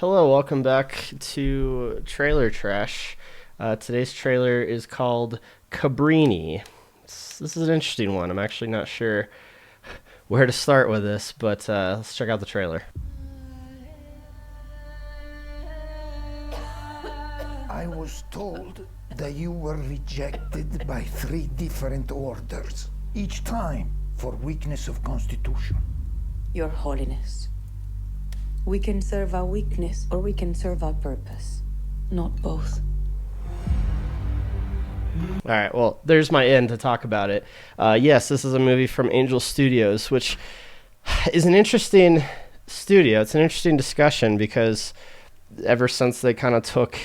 Hello, welcome back to Trailer Trash. Today's trailer is called Cabrini. This is an interesting one. I'm actually not sure where to start with this, but let's check out the trailer. I was told that you were rejected by 3 different orders, each time for weakness of constitution. Your Holiness, we can serve our weakness or we can serve our purpose, not both. All right, well, there's my end to talk about it. Yes, this is a movie from Angel Studios, which is an interesting studio. It's an interesting discussion because ever since they kind of took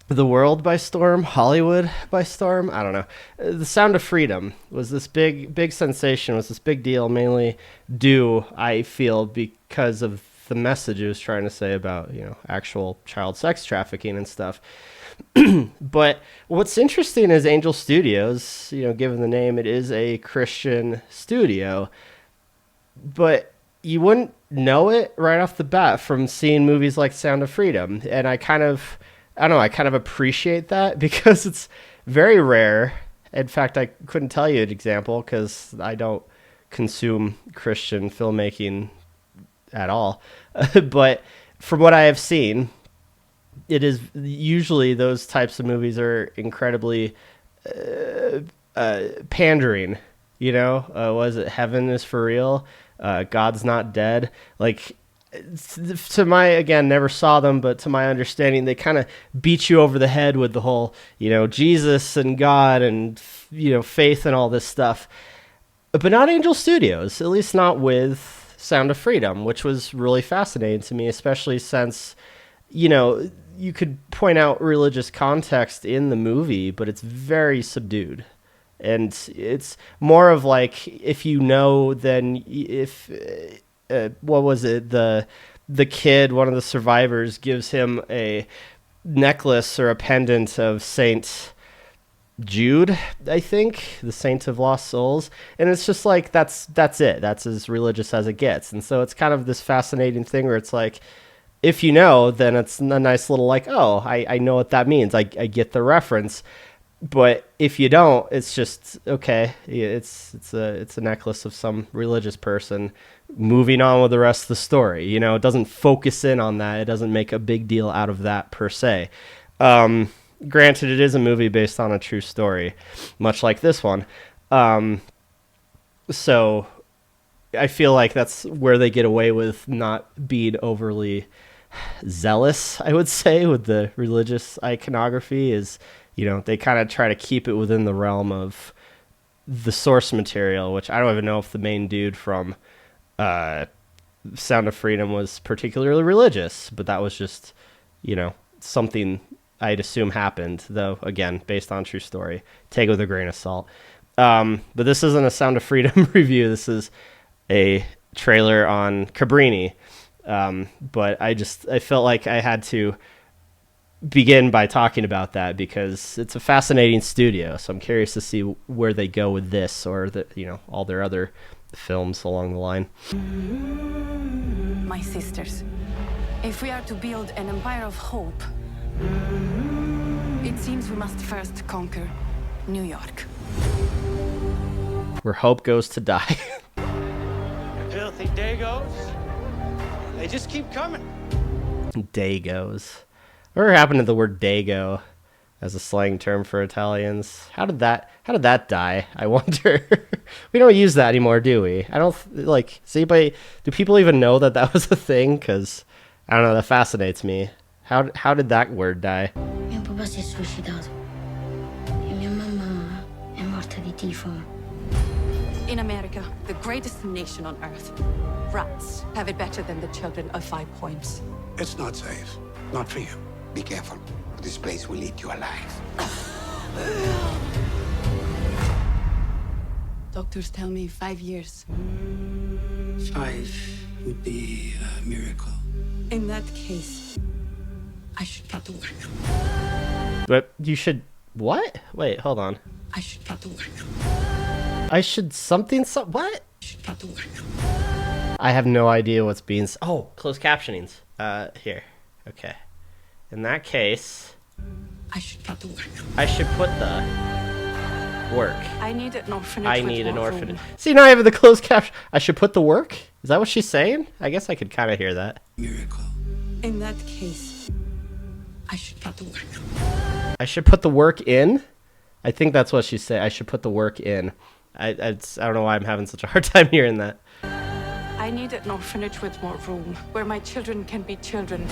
the world by storm, Hollywood by storm, I don't know. The Sound of Freedom was this big sensation, was this big deal, mainly due, I feel, because of the message it was trying to say about, actual child sex trafficking and stuff. But what's interesting is Angel Studios, given the name, it is a Christian studio, but you wouldn't know it right off the bat from seeing movies like Sound of Freedom. And I kind of appreciate that because it's very rare. In fact, I couldn't tell you an example because I don't consume Christian filmmaking at all. But from what I have seen, it is usually those types of movies are incredibly pandering. Was it Heaven is for Real? God's Not Dead? Like, to my, again, never saw them, but to my understanding, they kind of beat you over the head with the whole, Jesus and God and, faith and all this stuff. But not Angel Studios, at least not with Sound of Freedom, which was really fascinating to me, especially since, you could point out religious context in the movie, but it's very subdued. And it's more of like, if then if... what was it? The kid, one of the survivors, gives him a necklace or a pendant of Saint Jude, I think, the Saint of Lost Souls, and it's just like that's it. That's as religious as it gets. And so it's kind of this fascinating thing where it's like, if then it's a nice little like, oh, I know what that means. I get the reference. But if you don't, it's just okay. It's a necklace of some religious person. Moving on with the rest of the story, it doesn't focus in on that. It doesn't make a big deal out of that per se. Granted, it is a movie based on a true story, much like this one. So I feel like that's where they get away with not being overly zealous, I would say, with the religious iconography is, they kind of try to keep it within the realm of the source material, which I don't even know if the main dude from Sound of Freedom was particularly religious, but that was just, something I'd assume happened, though, again, based on true story. Take it with a grain of salt. But this isn't a Sound of Freedom review. This is a trailer on Cabrini. But I felt like I had to begin by talking about that because it's a fascinating studio. So I'm curious to see where they go with this or all their other films along the line. My sisters, if we are to build an empire of hope, it seems we must first conquer New York. Where hope goes to die. Filthy Dagos. They just keep coming. Dagos. Whatever happened to the word Dago as a slang term for Italians? How did that die? I wonder. We don't use that anymore, do we? I don't do people even know that was a thing? Because I don't know. That fascinates me. How did that word die? Mio papà si è suicidato e mia mamma è morta di tifo. In America, the greatest nation on earth, rats have it better than the children of 5 points. It's not safe. Not for you. Be careful. This place will eat you alive. Doctors tell me 5 years. 5 would be a miracle. In that case, I should get to work. But you should... What? Wait, hold on. I should get to work. I should something... What? I should get to work. I have no idea what's being... Oh, closed captionings. Here. Okay. In that case, I should put the work. I should put the work. I need an orphanage. I need an orphanage. See, now I have the closed caption. I should put the work? Is that what she's saying? I guess I could kind of hear that. Miracle. In that case, I should put the work. I should put the work in? I think that's what she's saying. I should put the work in. I don't know why I'm having such a hard time hearing that. I need an orphanage with more room, where my children can be children.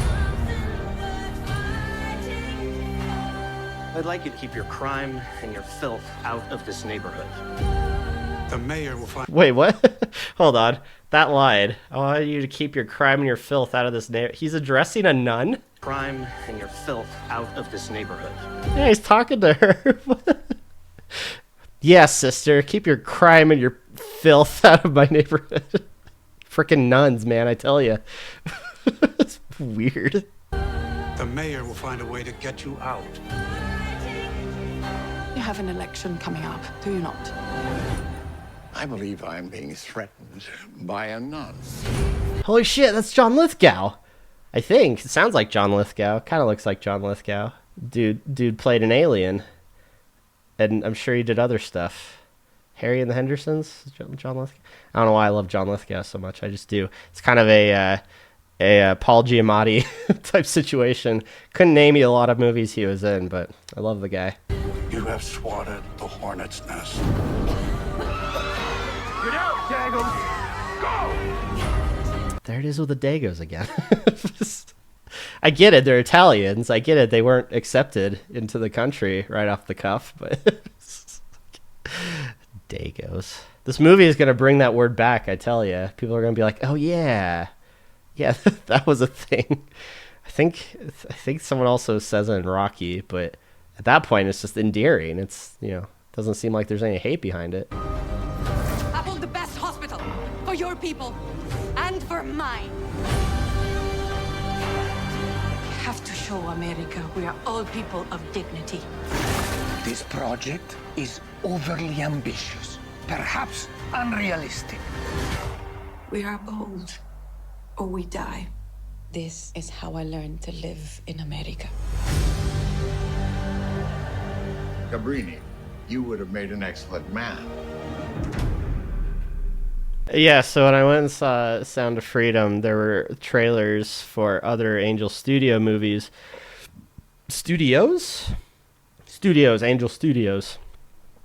I'd like you to keep your crime and your filth out of this neighborhood. The mayor will find. Wait, what? Hold on. That line. I want you to keep your crime and your filth out of this neighborhood. He's addressing a nun? Crime and your filth out of this neighborhood. Yeah, he's talking to her. Yeah, sister. Keep your crime and your filth out of my neighborhood. Frickin' nuns, man, I tell you. It's weird. The mayor will find a way to get you out. You have an election coming up, do you not? I believe I'm being threatened by a nun. Holy shit, that's John Lithgow. I think. It sounds like John Lithgow. Kind of looks like John Lithgow. Dude played an alien. And I'm sure he did other stuff. Harry and the Hendersons? John Lithgow? I don't know why I love John Lithgow so much. I just do. It's kind of a Paul Giamatti type situation. Couldn't name you a lot of movies he was in, but I love the guy. You have swatted the hornet's nest. Get out, Dagos! Go! There it is with the Dagos again. I get it, they're Italians. I get it, they weren't accepted into the country right off the cuff, but Dagos. This movie is going to bring that word back, I tell you. People are going to be like, oh yeah. Yeah, that was a thing. I think someone also says it in Rocky, but at that point it's just endearing. It's, doesn't seem like there's any hate behind it. I want the best hospital for your people and for mine. We have to show America we are all people of dignity. This project is overly ambitious, perhaps unrealistic. We are bold, or we die. This is how I learned to live in America. Cabrini, you would have made an excellent man. Yeah, so when I went and saw Sound of Freedom, there were trailers for other Angel Studio movies. Studios, Angel Studios.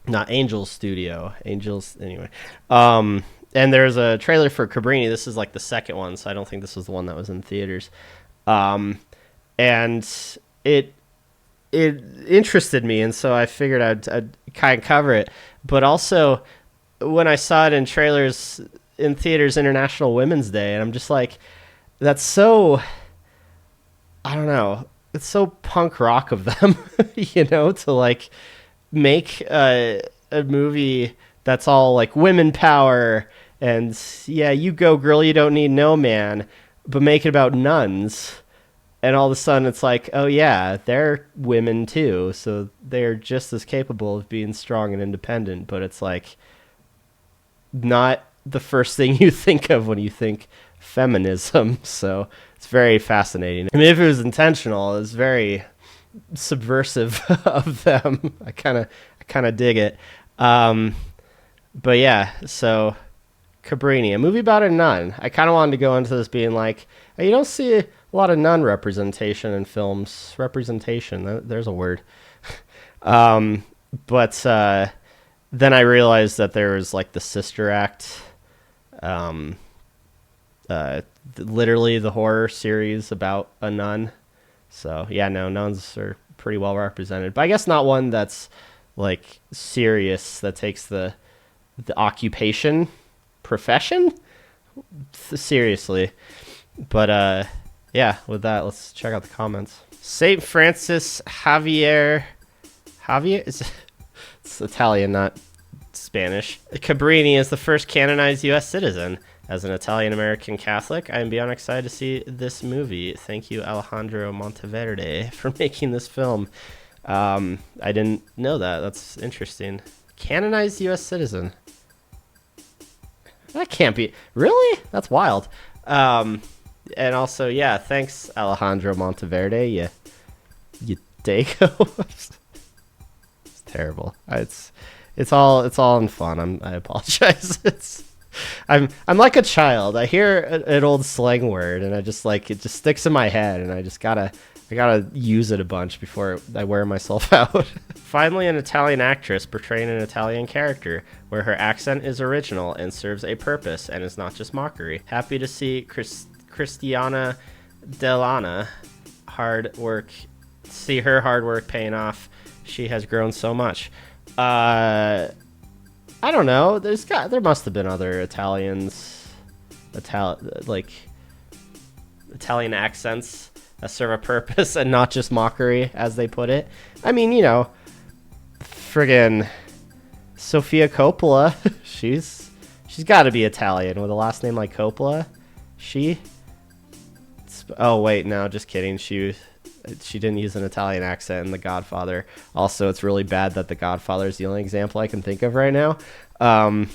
Not Angel Studio. Angels, anyway. And there's a trailer for Cabrini. This is like the second one, so I don't think this was the one that was in theaters. And it interested me, and so I figured I'd kind of cover it. But also, when I saw it in trailers in theaters, International Women's Day, and I'm just like, that's so, I don't know, it's so punk rock of them, to like make a movie that's all like women power and yeah, you go girl, you don't need no man, but make it about nuns. And all of a sudden it's like, oh yeah, they're women too, so they're just as capable of being strong and independent, but it's like not the first thing you think of when you think feminism. So it's very fascinating. I mean, if it was intentional, it's very subversive of them. I kind of dig it. But yeah, so Cabrini, a movie about a nun. I kind of wanted to go into this being like, you don't see a lot of nun representation in films. Representation, there's a word. But then I realized that there was like the Sister Act, literally the horror series about a nun. So yeah, no, nuns are pretty well represented, but I guess not one that's like serious, that takes the occupation profession seriously. But yeah, with that, let's check out the comments. St. Francis Javier is it's Italian, not Spanish. Cabrini is the first canonized U.S. citizen. As an Italian-American Catholic, I am beyond excited to see this movie. Thank you, Alejandro Monteverde, for making this film. I didn't know that. That's interesting. Canonized U.S. citizen. That can't be. Really? That's wild. And also, yeah, thanks Alejandro Monteverde. You Dago. It's terrible. It's all in fun. I apologize. I'm like a child. I hear an old slang word and I just like it just sticks in my head and I gotta use it a bunch before I wear myself out. Finally, an Italian actress portraying an Italian character where her accent is original and serves a purpose and is not just mockery. Happy to see Cristiana Delana see her hard work paying off. She has grown so much. I don't know. There must have been other Italian accents that serve a purpose and not just mockery, as they put it. I mean, friggin' Sofia Coppola. she's got to be Italian with a last name like Coppola. Oh wait, no, just kidding. She didn't use an Italian accent in The Godfather. Also, it's really bad that The Godfather is the only example I can think of right now. I'm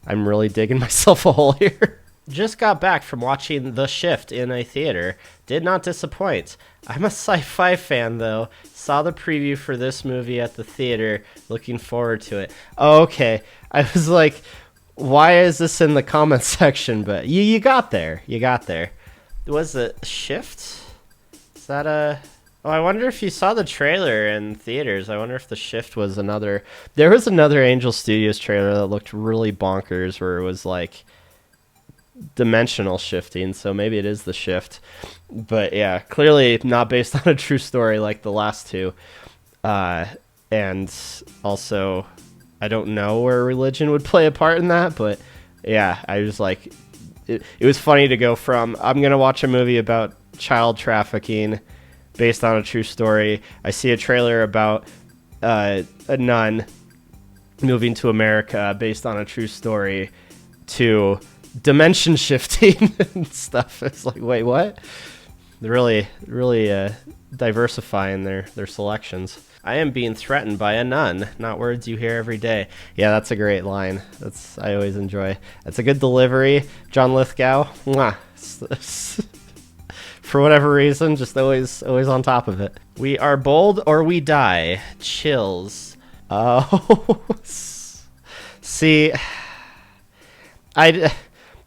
really digging myself a hole here. Just got back from watching The Shift in a theater. Did not disappoint. I'm a sci-fi fan, though. Saw the preview for this movie at the theater. Looking forward to it. Oh, okay. I was like, why is this in the comment section? But you got there. You got there. Was it Shift? Is that a... Oh, I wonder if you saw the trailer in theaters. I wonder if The Shift was another... There was another Angel Studios trailer that looked really bonkers where it was like dimensional shifting, so maybe it is The Shift. But yeah, clearly not based on a true story like the last two. And also, I don't know where religion would play a part in that, but yeah, I was like... It was funny to go from, I'm going to watch a movie about child trafficking based on a true story. I see a trailer about a nun moving to America based on a true story to dimension shifting and stuff. It's like, wait, what? They're really diversifying their selections. I am being threatened by a nun, not words you hear every day. Yeah, that's a great line. I always enjoy. That's a good delivery. John Lithgow, mwah. For whatever reason, just always on top of it. We are bold or we die. Chills. Oh, see, I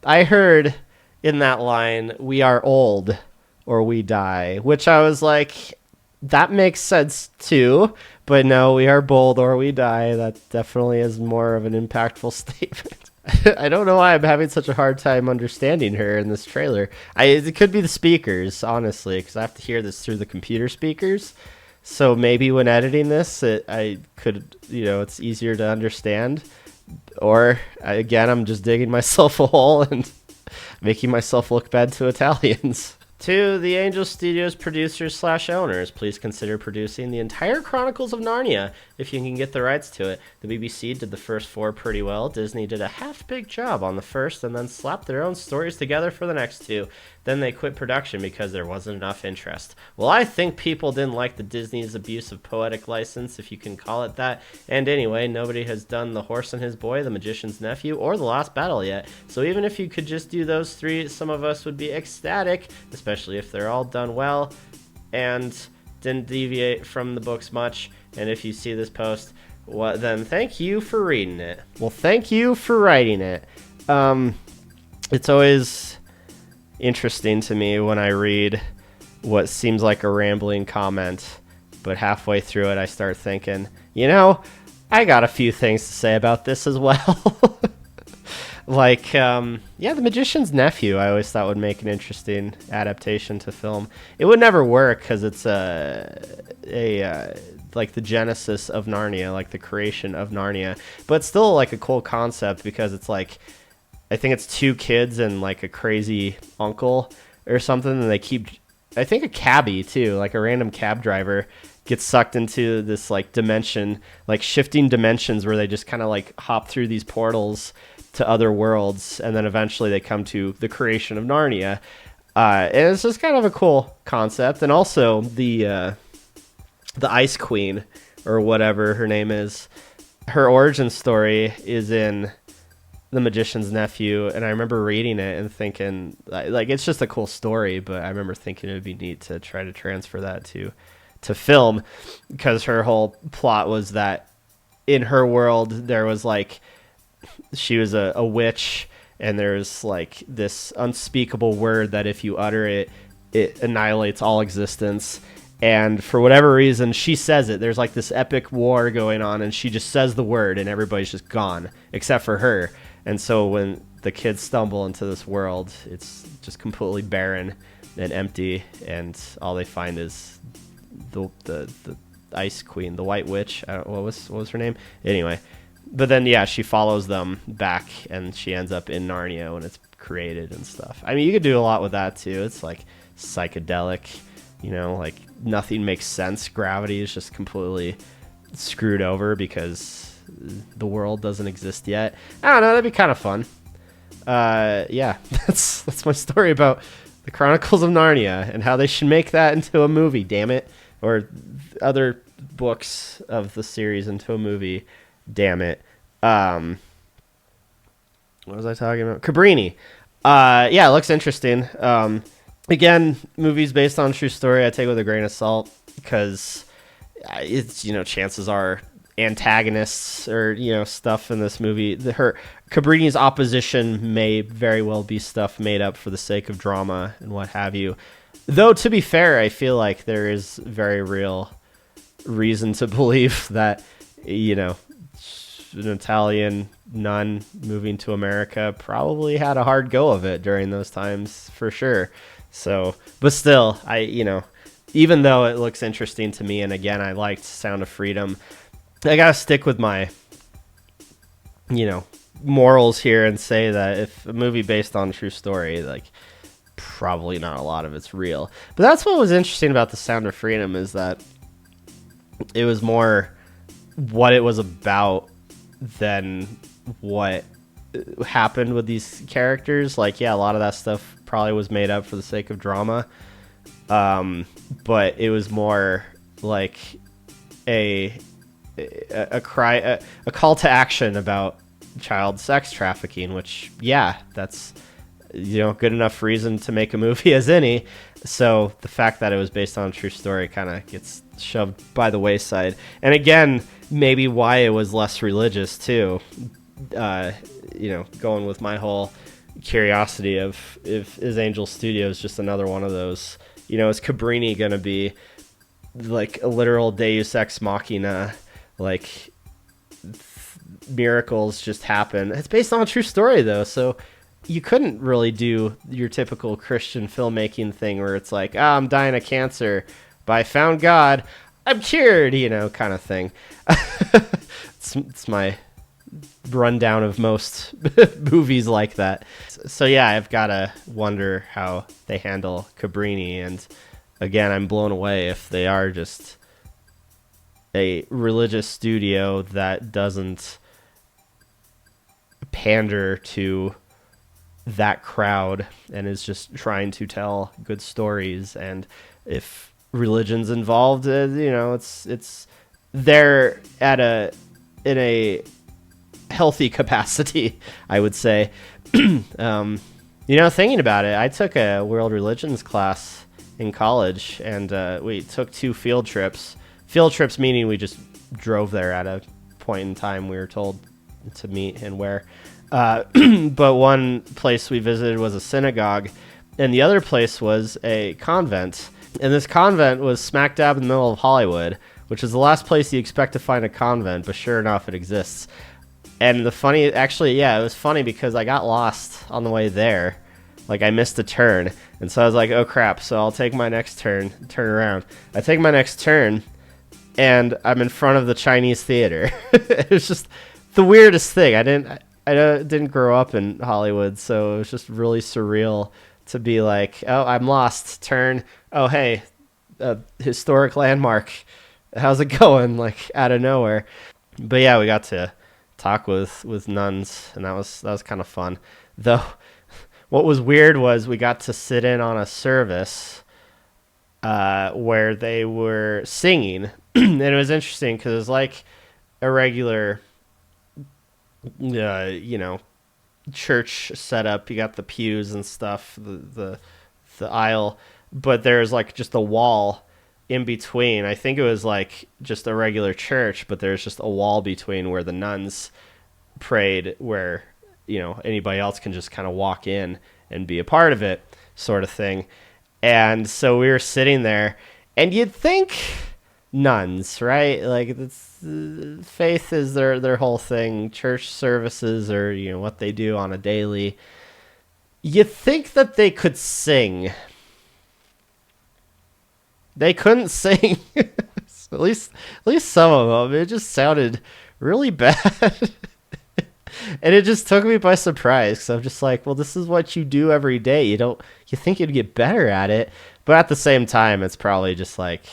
heard in that line, we are old or we die, which I was like, that makes sense too, but no, we are bold or we die. That definitely is more of an impactful statement. I don't know why I'm having such a hard time understanding her in this trailer. It could be the speakers, honestly, because I have to hear this through the computer speakers. So maybe when editing this, it's easier to understand. Or, again, I'm just digging myself a hole and making myself look bad to Italians. To the Angel Studios producers/owners, please consider producing the entire Chronicles of Narnia if you can get the rights to it. The BBC did the first 4 pretty well. Disney did a half-big job on the first and then slapped their own stories together for the next 2. Then they quit production because there wasn't enough interest. Well, I think people didn't like the Disney's abuse of poetic license, if you can call it that. And anyway, nobody has done The Horse and His Boy, The Magician's Nephew, or The Lost Battle yet. So even if you could just do those 3, some of us would be ecstatic, especially if they're all done well and didn't deviate from the books much. And if you see this post, then thank you for reading it. Well, thank you for writing it. It's always interesting to me when I read what seems like a rambling comment, but halfway through it I start thinking, I got a few things to say about this as well. Like, The Magician's Nephew, I always thought would make an interesting adaptation to film. It would never work because it's like the genesis of Narnia, like the creation of Narnia, but still like a cool concept because it's like, I think it's 2 kids and like a crazy uncle or something, and they keep, I think a cabbie too, like a random cab driver gets sucked into this like dimension, like shifting dimensions where they just kind of like hop through these portals to other worlds, and then eventually they come to the creation of Narnia. And it's just kind of a cool concept. And also the Ice Queen, or whatever her name is, her origin story is in The Magician's Nephew, and I remember reading it and thinking, like, it's just a cool story, but I remember thinking it would be neat to try to transfer that to film, because her whole plot was that in her world there was like, she was a witch, and there's like this unspeakable word that if you utter it, it annihilates all existence. And for whatever reason, she says it. There's like this epic war going on, and she just says the word, and everybody's just gone except for her. And so when the kids stumble into this world, it's just completely barren and empty, and all they find is the Ice Queen, the White Witch. What was her name? Anyway, but then yeah, she follows them back, and she ends up in Narnia when it's created and stuff. I mean, you could do a lot with that too. It's like psychedelic, you know, like nothing makes sense. Gravity is just completely screwed over because the world doesn't exist yet. I don't know, that'd be kind of fun. Yeah, that's my story about the Chronicles of Narnia and how they should make that into a movie, damn it. Or other books of the series into a movie, damn it. What was I talking about? Cabrini. Yeah, it looks interesting. Again, movies based on true story, I take with a grain of salt, because it's, you know, chances are antagonists or, you know, stuff in this movie, Cabrini's opposition may very well be stuff made up for the sake of drama and what have you. Though, to be fair, I feel like there is very real reason to believe that, you know, an Italian nun moving to America probably had a hard go of it during those times, for sure. So, but still, you know, even though it looks interesting to me, and again, I liked Sound of Freedom, I gotta stick with my, you know, morals here and say that if a movie based on a true story, like, probably not a lot of it's real. But that's what was interesting about The Sound of Freedom, is that it was more what it was about than what happened with these characters. Like, yeah, a lot of that stuff probably was made up for the sake of drama, but it was more like a call to action about child sex trafficking, which, yeah, that's, you know, good enough reason to make a movie as any. So the fact that it was based on a true story kind of gets shoved by the wayside. And again, maybe why it was less religious too. You know, going with my whole curiosity of, if is Angel Studios just another one of those, you know, is Cabrini going to be like a literal Deus Ex Machina, like miracles just happen? It's based on a true story though, so you couldn't really do your typical Christian filmmaking thing where it's like, I'm dying of cancer, but I found God, I'm cured, you know, kind of thing. It's my rundown of most movies like that. So yeah, I've got to wonder how they handle Cabrini, and again, I'm blown away if they are just a religious studio that doesn't pander to that crowd and is just trying to tell good stories. And if religion's involved, you know, it's they're in a healthy capacity, I would say. You know, thinking about it, I took a world religions class in college, and we took 2 field trips. Field trips meaning we just drove there at a point in time we were told to meet and where. But one place we visited was a synagogue, and the other place was a convent. And this convent was smack dab in the middle of Hollywood, which is the last place you expect to find a convent, but sure enough, it exists. And it was funny because I got lost on the way there. Like, I missed a turn, and so I was like, oh crap, so I'll take my next turn around. I take my next turn, and I'm in front of the Chinese theater. It was just the weirdest thing. I didn't grow up in Hollywood, so it was just really surreal to be like, oh, I'm lost, turn, oh, hey, a historic landmark, how's it going, like, out of nowhere. But yeah, we got to talk with nuns, and that was kind of fun. Though, what was weird was we got to sit in on a service where they were singing, and it was interesting because it was like a regular, you know, church setup. You got the pews and stuff, the aisle, but there's like just a wall in between. I think it was like just a regular church, but there's just a wall between where the nuns prayed, where anybody else can just kind of walk in and be a part of it, sort of thing. And so we were sitting there, and you'd think nuns, right? Like faith is their whole thing. Church services are what they do on a daily. You'd think that they could sing. They couldn't sing. at least some of them. It just sounded really bad. And it just took me by surprise, because I'm just like, well, this is what you do every day. You think you'd get better at it, but at the same time, it's probably just like,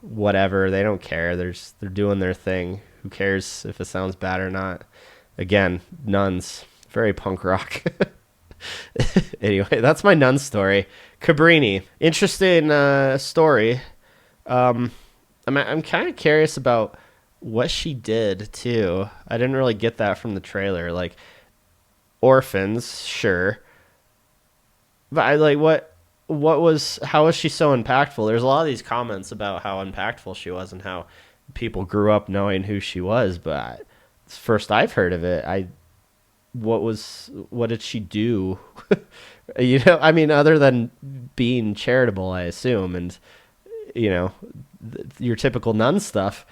whatever. They don't care. They're doing their thing. Who cares if it sounds bad or not? Again, nuns, very punk rock. Anyway, that's my nun story. Cabrini, interesting story. I'm kind of curious about what she did too. I didn't really get that from the trailer. Like, orphans, sure, but I like how was she so impactful? There's a lot of these comments about how impactful she was and how people grew up knowing who she was, but it's the first I've heard of it. What did she do? I mean, other than being charitable, I assume, and your typical nun stuff.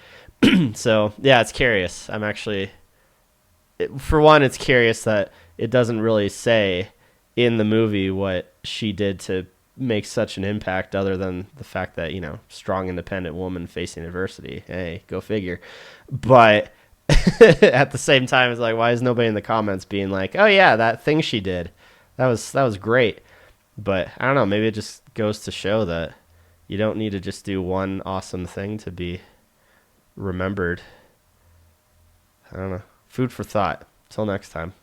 So yeah, it's curious. I'm actually, for one, it's curious that it doesn't really say in the movie what she did to make such an impact, other than the fact that, strong, independent woman facing adversity. Hey, go figure. But at the same time, it's like, why is nobody in the comments being like, oh yeah, that thing she did, that was great? But I don't know, maybe it just goes to show that you don't need to just do one awesome thing to be remembered. I don't know. Food for thought. Till next time.